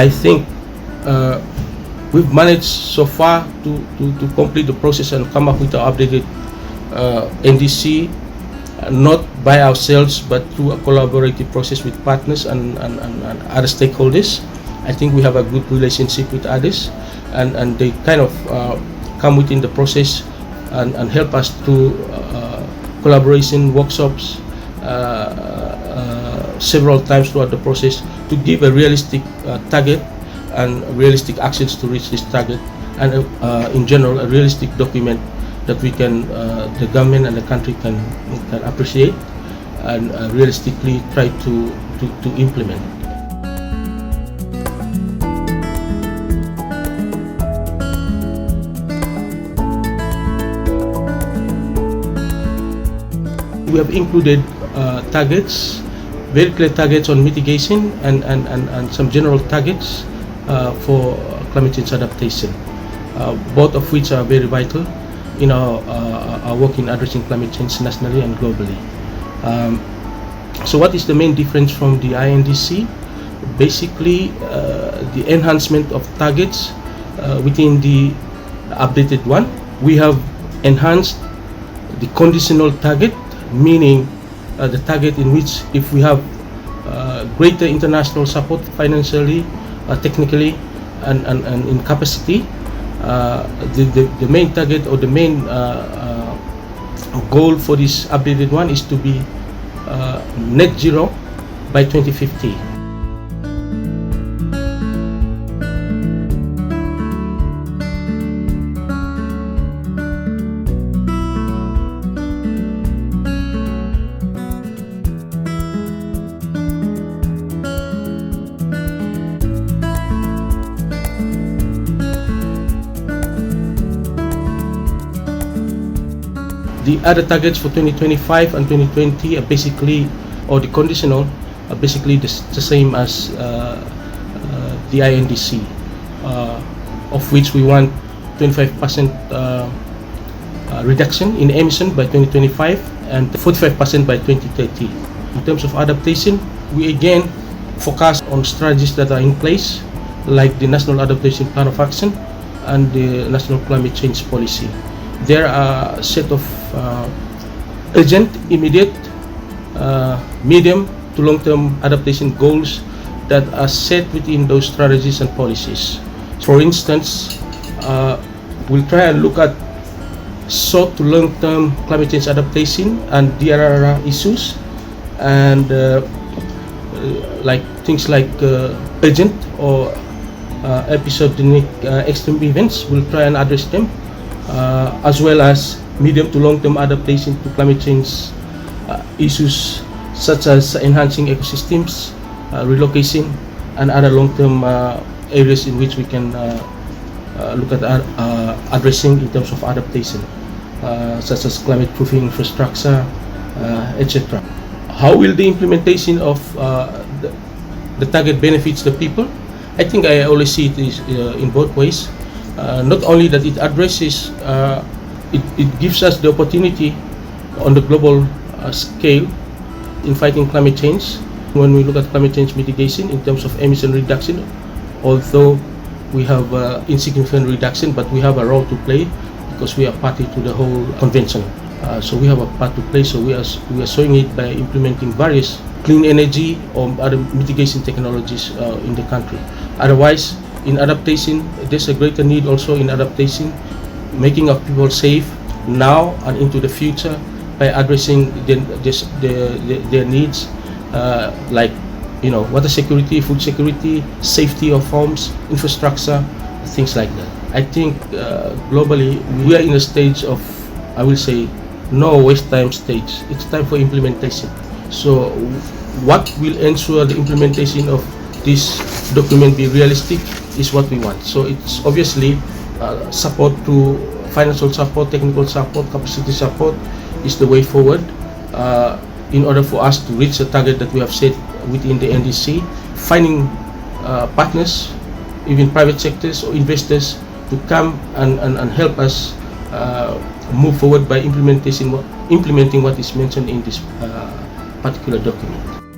I think we've managed so far to complete the process and come up with an updated NDC, not by ourselves but through a collaborative process with partners and other stakeholders. I think we have a good relationship with others, and they kind of come within the process and help us through collaboration workshops several times throughout the process to give a realistic target and realistic actions to reach this target, and in general a realistic document that we can, the government and the country can appreciate and realistically try to implement. We have included targets, very clear targets on mitigation and some general targets for climate change adaptation, both of which are very vital in our work in addressing climate change nationally and globally. So what is the main difference from the INDC? Basically, the enhancement of targets within the updated one. We have enhanced the conditional target, meaning the target in which if we have greater international support financially, technically, and in capacity, the main target or the main goal for this updated one is to be net zero by 2050. The other targets for 2025 and 2020 are basically, or the conditional, are basically the same as the INDC, of which we want 25% reduction in emission by 2025 and 45% by 2030. In terms of adaptation, we again focus on strategies that are in place, like the National Adaptation Plan of Action and the National Climate Change Policy. There are a set of urgent, immediate, medium to long-term adaptation goals that are set within those strategies and policies. For instance, we'll try and look at short to long-term climate change adaptation and DRR issues, and like things like urgent or episodic extreme events. We'll try and address them, as well as medium to long-term adaptation to climate change issues such as enhancing ecosystems, relocation, and other long-term areas in which we can look at addressing in terms of adaptation, such as climate-proofing infrastructure, etc. How will the implementation of the target benefits the people? I think I always see it is in both ways. Not only that it addresses, it gives us the opportunity on the global scale in fighting climate change. When we look at climate change mitigation in terms of emission reduction, although we have insignificant reduction, but we have a role to play because we are party to the whole convention. So we have a part to play. So we are showing it by implementing various clean energy or other mitigation technologies in the country. Otherwise, in adaptation, there's a greater need also in adaptation, making our people safe now and into the future by addressing their needs, like water security, food security, safety of homes, infrastructure, things like that. I think globally we are in a stage of, I will say, no waste time stage. It's time for implementation. So what will ensure the implementation of this document be realistic is what we want. So it's obviously support to financial support, technical support, capacity support is the way forward in order for us to reach the target that we have set within the NDC. Finding partners, even private sectors or investors, to come and help us move forward by implementing what is mentioned in this particular document.